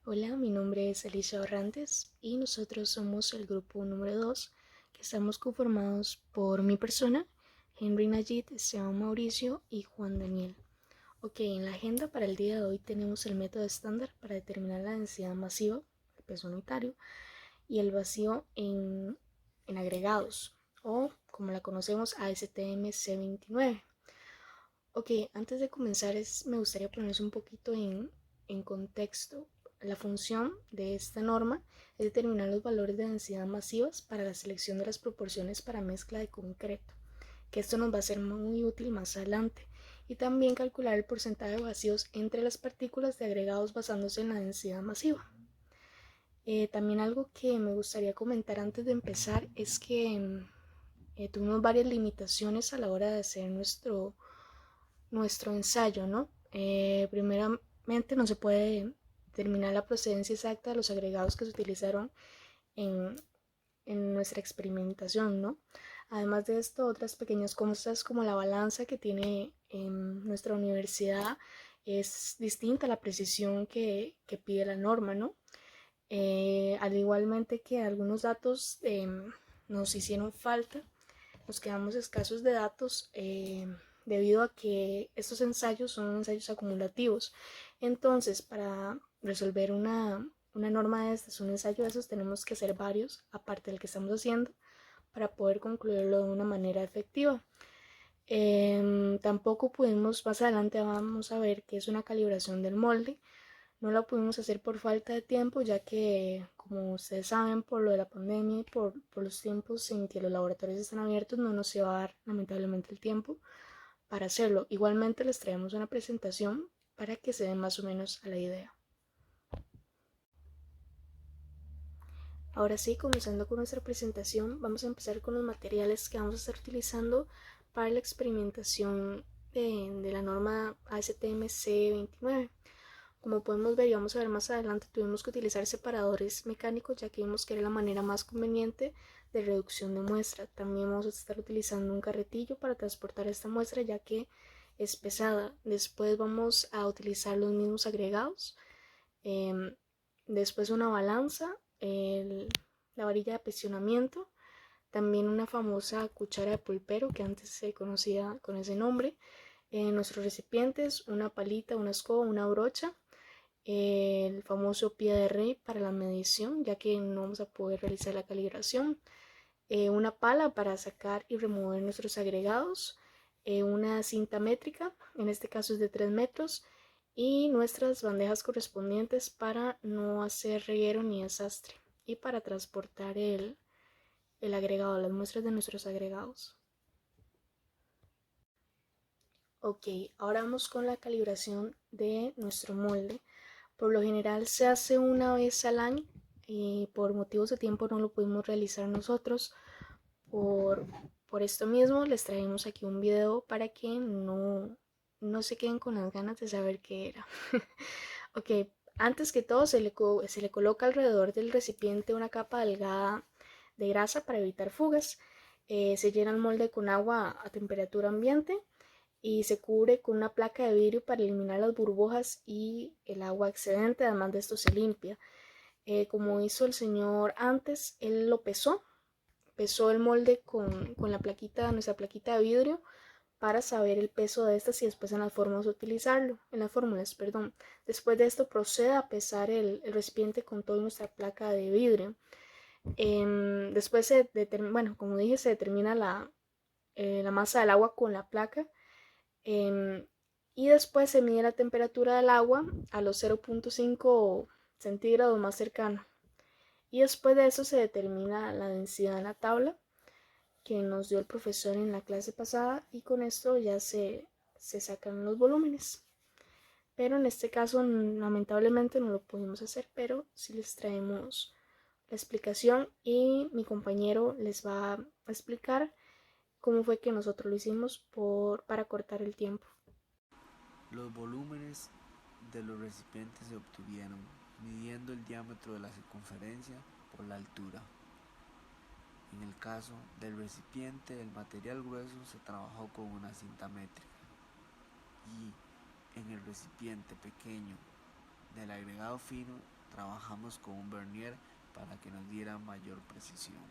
Hola, mi nombre es Alicia Barrantes y nosotros somos el grupo número 2, que estamos conformados por mi persona, Henry Nayid, Esteban Mauricio y Juan Daniel. Ok, en la agenda para el día de hoy tenemos el método estándar para determinar la densidad masiva, el peso unitario, y el vacío en agregados, o como la conocemos, ASTM C29. Ok, antes de comenzar me gustaría ponerse un poquito en contexto. La función de esta norma es determinar los valores de densidad masivas para la selección de las proporciones para mezcla de concreto, que esto nos va a ser muy útil más adelante, y también calcular el porcentaje de vacíos entre las partículas de agregados basándose en la densidad masiva. También algo que me gustaría comentar antes de empezar es que tuvimos varias limitaciones a la hora de hacer nuestro ensayo, ¿no? Primeramente no se puede determinar la procedencia exacta de los agregados que se utilizaron en, en nuestra experimentación, ¿no? Además de esto, otras pequeñas cosas como la balanza que tiene nuestra universidad es distinta a la precisión que pide la norma, ¿no? Al igualmente que algunos datos nos hicieron falta, nos quedamos escasos de datos debido a que estos ensayos son ensayos acumulativos. Entonces, para resolver una norma de estas, un ensayo de esos, tenemos que hacer varios, aparte del que estamos haciendo, para poder concluirlo de una manera efectiva. Tampoco pudimos, más adelante vamos a ver que es una calibración del molde. No la pudimos hacer por falta de tiempo, ya que, como ustedes saben, por lo de la pandemia y por los tiempos en que los laboratorios están abiertos, no nos iba a dar lamentablemente el tiempo para hacerlo. Igualmente les traemos una presentación para que se den más o menos a la idea. Ahora sí, comenzando con nuestra presentación, vamos a empezar con los materiales que vamos a estar utilizando para la experimentación de la norma ASTM C29. Como podemos ver y vamos a ver más adelante, tuvimos que utilizar separadores mecánicos, ya que vimos que era la manera más conveniente de reducción de muestra. También vamos a estar utilizando un carretillo para transportar esta muestra, ya que es pesada. Después vamos a utilizar los mismos agregados. Después una balanza, la varilla de apresionamiento, también una famosa cuchara de pulpero que antes se conocía con ese nombre. Nuestros recipientes, una palita, una escoba, una brocha, el famoso pie de rey para la medición, ya que no vamos a poder realizar la calibración, una pala para sacar y remover nuestros agregados, una cinta métrica, en este caso es de 3 metros, y nuestras bandejas correspondientes para no hacer reguero ni desastre, y para transportar el agregado, las muestras de nuestros agregados. Ok, ahora vamos con la calibración de nuestro molde. Por lo general se hace una vez al año y por motivos de tiempo no lo pudimos realizar nosotros. Por, por esto mismo les traemos aquí un video para que no se queden con las ganas de saber qué era. Ok, antes que todo se le coloca alrededor del recipiente una capa delgada de grasa para evitar fugas. Se llena el molde con agua a temperatura ambiente y se cubre con una placa de vidrio para eliminar las burbujas y el agua excedente. Además de esto se limpia. Como hizo el señor antes, él lo pesó el molde con nuestra plaquita de vidrio para saber el peso de estas y después en las fórmulas, perdón. Después de esto procede a pesar el recipiente con toda nuestra placa de vidrio. Después como dije, se determina la masa del agua con la placa. Y después se mide la temperatura del agua a los 0.5 centígrados más cercano. Y después de eso se determina la densidad en la tabla que nos dio el profesor en la clase pasada y con esto ya se sacan los volúmenes. Pero en este caso lamentablemente no lo pudimos hacer, pero sí les traemos la explicación y mi compañero les va a explicar cómo fue que nosotros lo hicimos para cortar el tiempo. Los volúmenes de los recipientes se obtuvieron midiendo el diámetro de la circunferencia por la altura. En el caso del recipiente, el material grueso se trabajó con una cinta métrica y en el recipiente pequeño del agregado fino trabajamos con un vernier para que nos diera mayor precisión.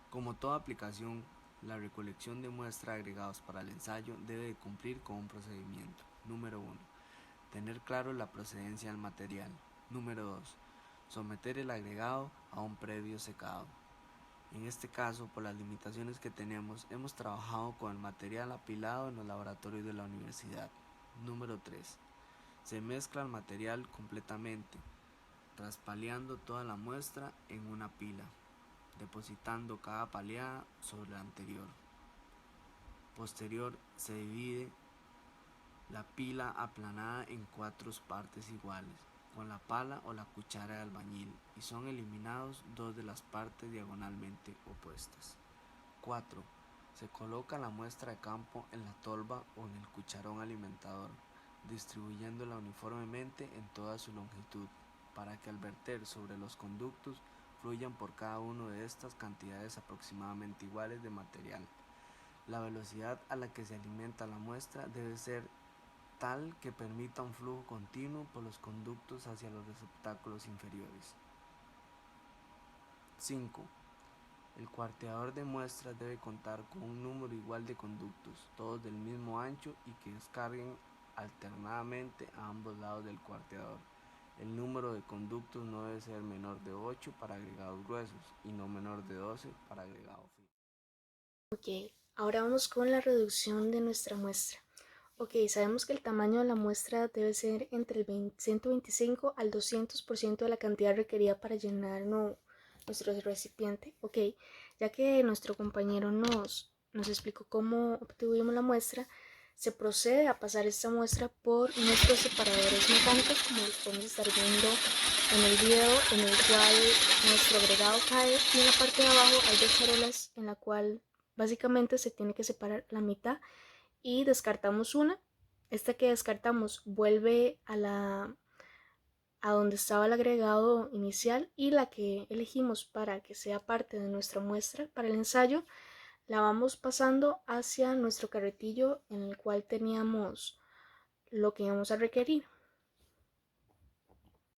Como toda aplicación, la recolección de muestra de agregados para el ensayo debe de cumplir con un procedimiento. Número 1. Tener claro la procedencia del material. Número 2. Someter el agregado a un previo secado. En este caso, por las limitaciones que tenemos, hemos trabajado con el material apilado en los laboratorios de la universidad. Número 3. Se mezcla el material completamente, traspaleando toda la muestra en una pila, depositando cada paleada sobre la anterior. Posterior, se divide la pila aplanada en 4 partes iguales, con la pala o la cuchara de albañil, y son eliminados 2 de las partes diagonalmente opuestas. 4. Se coloca la muestra de campo en la tolva o en el cucharón alimentador, distribuyéndola uniformemente en toda su longitud, para que al verter sobre los conductos fluyan por cada una de estas cantidades aproximadamente iguales de material. La velocidad a la que se alimenta la muestra debe ser tal que permita un flujo continuo por los conductos hacia los receptáculos inferiores. 5. El cuarteador de muestras debe contar con un número igual de conductos, todos del mismo ancho y que descarguen alternadamente a ambos lados del cuarteador. El número de conductos no debe ser menor de 8 para agregados gruesos y no menor de 12 para agregados finos. Ok, ahora vamos con la reducción de nuestra muestra. Ok, sabemos que el tamaño de la muestra debe ser entre el 125 al 200% de la cantidad requerida para llenar nuestro recipiente. Ok, ya que nuestro compañero nos explicó cómo obtuvimos la muestra, se procede a pasar esta muestra por nuestros separadores mecánicos, como los podemos estar viendo en el video, en el cual nuestro agregado cae y en la parte de abajo hay 2 charolas en la cual básicamente se tiene que separar la mitad y descartamos una. Esta que descartamos vuelve a donde estaba el agregado inicial, y la que elegimos para que sea parte de nuestra muestra para el ensayo la vamos pasando hacia nuestro carretillo en el cual teníamos lo que íbamos a requerir. En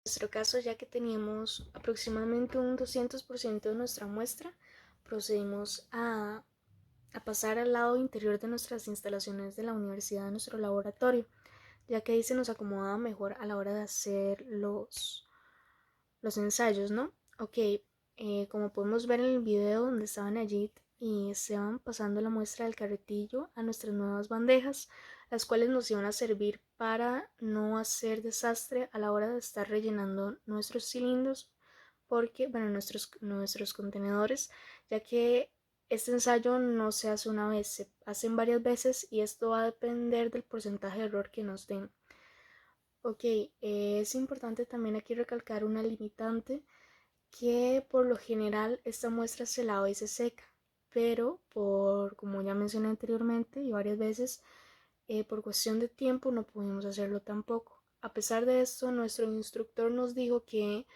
nuestro caso, ya que teníamos aproximadamente un 200% de nuestra muestra, procedimos a pasar al lado interior de nuestras instalaciones de la universidad, de nuestro laboratorio, ya que ahí se nos acomodaba mejor a la hora de hacer los ensayos, ¿no? Ok, como podemos ver en el video donde estaban allí y se van pasando la muestra del carretillo a nuestras nuevas bandejas, las cuales nos iban a servir para no hacer desastre a la hora de estar rellenando nuestros cilindros, porque, bueno, nuestros contenedores, ya que este ensayo no se hace una vez, se hacen varias veces y esto va a depender del porcentaje de error que nos den. Ok, es importante también aquí recalcar una limitante, que por lo general esta muestra se lava y se seca, pero como ya mencioné anteriormente y varias veces, por cuestión de tiempo no pudimos hacerlo tampoco. A pesar de esto, nuestro instructor nos dijo que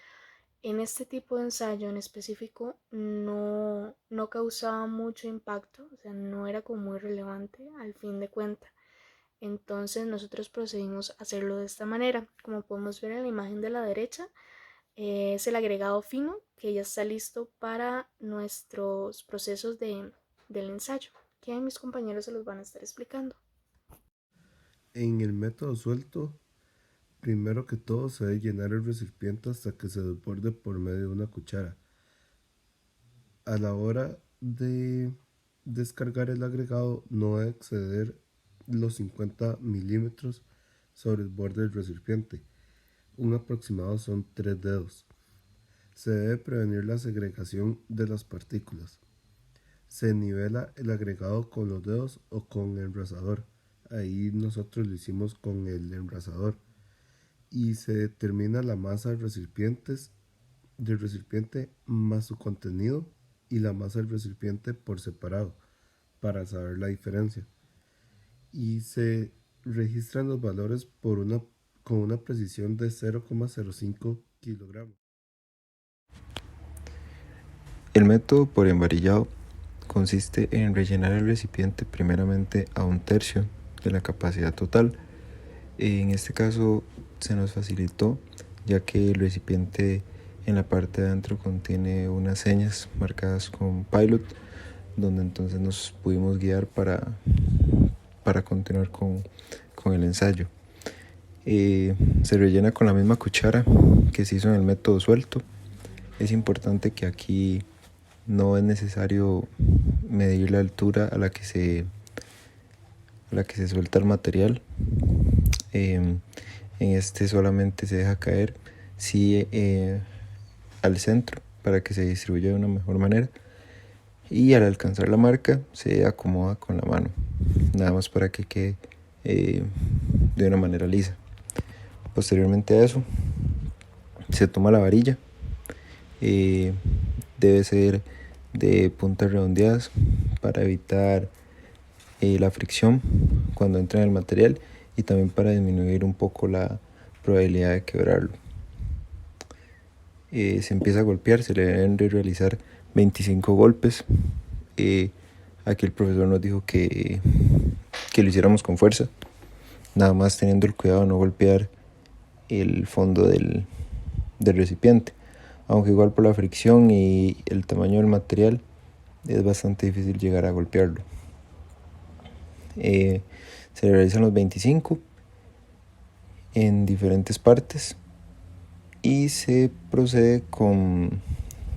en este tipo de ensayo en específico no causaba mucho impacto, o sea, no era como muy relevante al fin de cuentas. Entonces nosotros procedimos a hacerlo de esta manera. Como podemos ver en la imagen de la derecha, es el agregado fino que ya está listo para nuestros procesos del ensayo, que mis compañeros se los van a estar explicando. En el método suelto, primero que todo se debe llenar el recipiente hasta que se desborde por medio de una cuchara. A la hora de descargar el agregado no debe exceder los 50 milímetros sobre el borde del recipiente. Un aproximado son 3 dedos. Se debe prevenir la segregación de las partículas. Se nivela el agregado con los dedos o con el enrasador. Ahí nosotros lo hicimos con el enrasador. Y se determina la masa del recipiente más su contenido y la masa del recipiente por separado para saber la diferencia. Y se registran los valores con una precisión de 0,05 kilogramos. El método por embarillado consiste en rellenar el recipiente primeramente a 1/3 de la capacidad total. En este caso se nos facilitó, ya que el recipiente en la parte de adentro contiene unas señas marcadas con Pilot, donde entonces nos pudimos guiar para continuar con el ensayo. Se rellena con la misma cuchara que se hizo en el método suelto. Es importante que aquí no es necesario medir la altura a la que se suelta el material. En este solamente se deja caer al centro para que se distribuya de una mejor manera, y al alcanzar la marca se acomoda con la mano, nada más para que quede de una manera lisa. Posteriormente a eso se toma la varilla, debe ser de puntas redondeadas para evitar la fricción cuando entra en el material y también para disminuir un poco la probabilidad de quebrarlo. Se empieza a golpear, se le deben de realizar 25 golpes. Aquí el profesor nos dijo que lo hiciéramos con fuerza, nada más teniendo el cuidado de no golpear el fondo del recipiente, aunque igual por la fricción y el tamaño del material es bastante difícil llegar a golpearlo. Se le realizan los 25 en diferentes partes y se procede con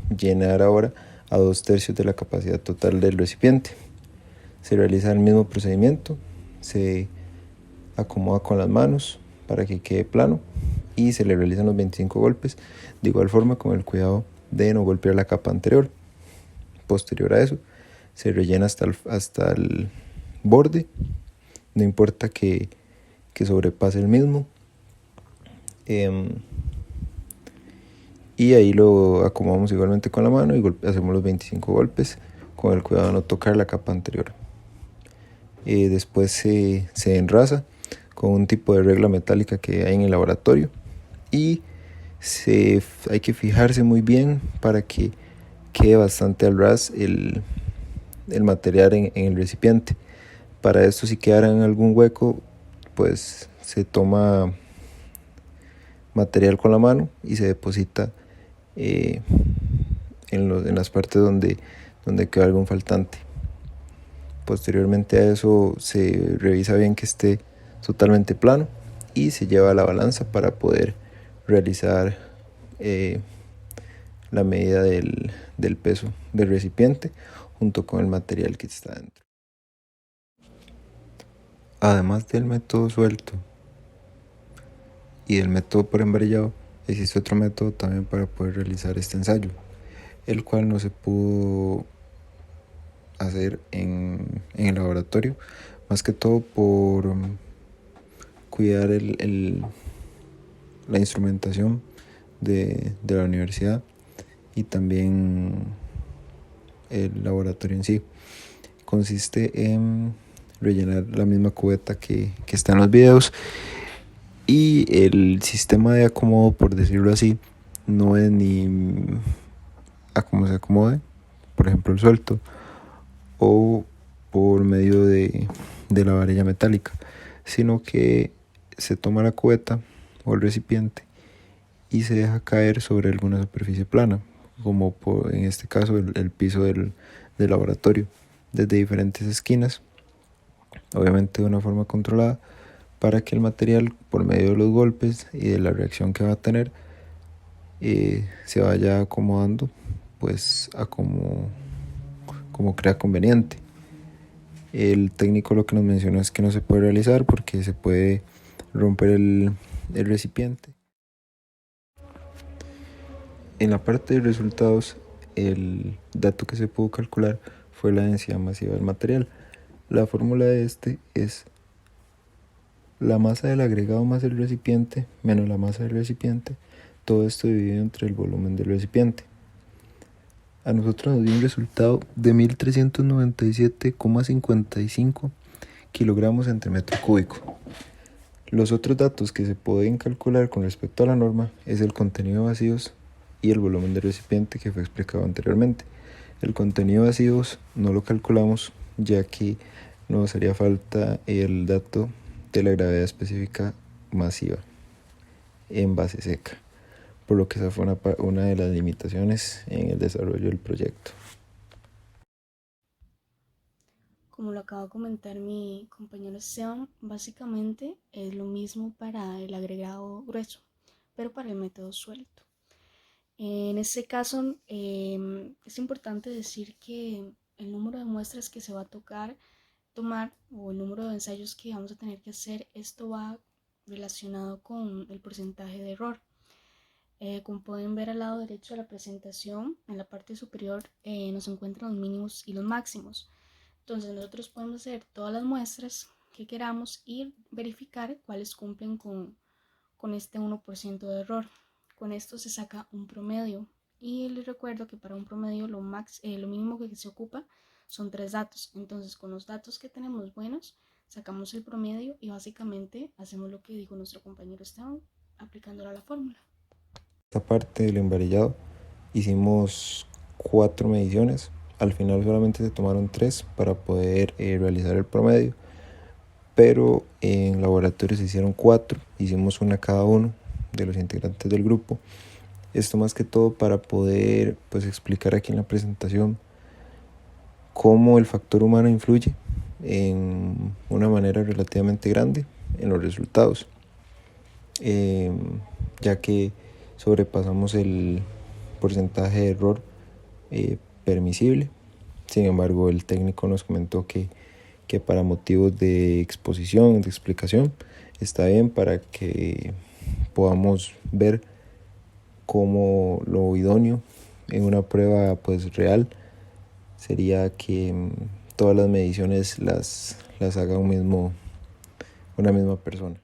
llenar ahora a 2/3 de la capacidad total del recipiente. Se realiza el mismo procedimiento, se acomoda con las manos para que quede plano y se le realizan los 25 golpes, de igual forma con el cuidado de no golpear la capa anterior. Posterior a eso se rellena hasta el borde, no importa que sobrepase el mismo, y ahí lo acomodamos igualmente con la mano y hacemos los 25 golpes con el cuidado de no tocar la capa anterior. Después se enrasa con un tipo de regla metálica que hay en el laboratorio y hay que fijarse muy bien para que quede bastante al ras el material en el recipiente. Para esto, si quedara en algún hueco, pues se toma material con la mano y se deposita en las partes donde queda algún faltante. Posteriormente a eso se revisa bien que esté totalmente plano y se lleva a la balanza para poder realizar la medida del peso del recipiente junto con el material que está dentro. Además del método suelto y del método por embarillado, existe otro método también para poder realizar este ensayo, el cual no se pudo hacer en el laboratorio, más que todo por cuidar la instrumentación de la universidad y también el laboratorio en sí. Consiste en rellenar la misma cubeta que está en los videos, y el sistema de acomodo, por decirlo así, no es ni a cómo se acomode, por ejemplo el suelto, o por medio de la varilla metálica, sino que se toma la cubeta o el recipiente y se deja caer sobre alguna superficie plana, como en este caso el piso del laboratorio, desde diferentes esquinas, obviamente de una forma controlada, para que el material, por medio de los golpes y de la reacción que va a tener, se vaya acomodando pues a como crea conveniente. El técnico lo que nos mencionó es que no se puede realizar porque se puede romper el recipiente. En la parte de resultados, el dato que se pudo calcular fue la densidad masiva del material. La fórmula de este es la masa del agregado más el recipiente menos la masa del recipiente, todo esto dividido entre el volumen del recipiente. A nosotros nos dio un resultado de 1397,55 kilogramos entre metro cúbico. Los otros datos que se pueden calcular con respecto a la norma es el contenido de vacíos y el volumen del recipiente, que fue explicado anteriormente. El contenido de vacíos no lo calculamos, ya que nos haría falta el dato de la gravedad específica masiva. en base seca, por lo que esa fue una de las limitaciones en el desarrollo del proyecto. Como lo acaba de comentar mi compañero Esteban, básicamente es lo mismo para el agregado grueso, pero para el método suelto. En este caso, es importante decir que el número de muestras que se va a tomar o el número de ensayos que vamos a tener que hacer, esto va relacionado con el porcentaje de error. Como pueden ver al lado derecho de la presentación, en la parte superior nos encuentran los mínimos y los máximos. Entonces nosotros podemos hacer todas las muestras que queramos y verificar cuáles cumplen con este 1% de error. Con esto se saca un promedio y les recuerdo que para un promedio lo mínimo que se ocupa son 3 datos. Entonces con los datos que tenemos buenos sacamos el promedio y básicamente hacemos lo que dijo nuestro compañero Esteban aplicándola a la fórmula. Esta parte del embarillado hicimos 4 mediciones. Al final solamente se tomaron 3 para poder realizar el promedio, pero en laboratorio se hicieron 4, hicimos una cada uno de los integrantes del grupo. Esto más que todo para poder explicar aquí en la presentación cómo el factor humano influye en una manera relativamente grande en los resultados, ya que sobrepasamos el porcentaje de error permisible. Sin embargo, el técnico nos comentó que para motivos de exposición, de explicación, está bien para que podamos ver cómo lo idóneo en una prueba real sería que todas las mediciones las haga una misma persona.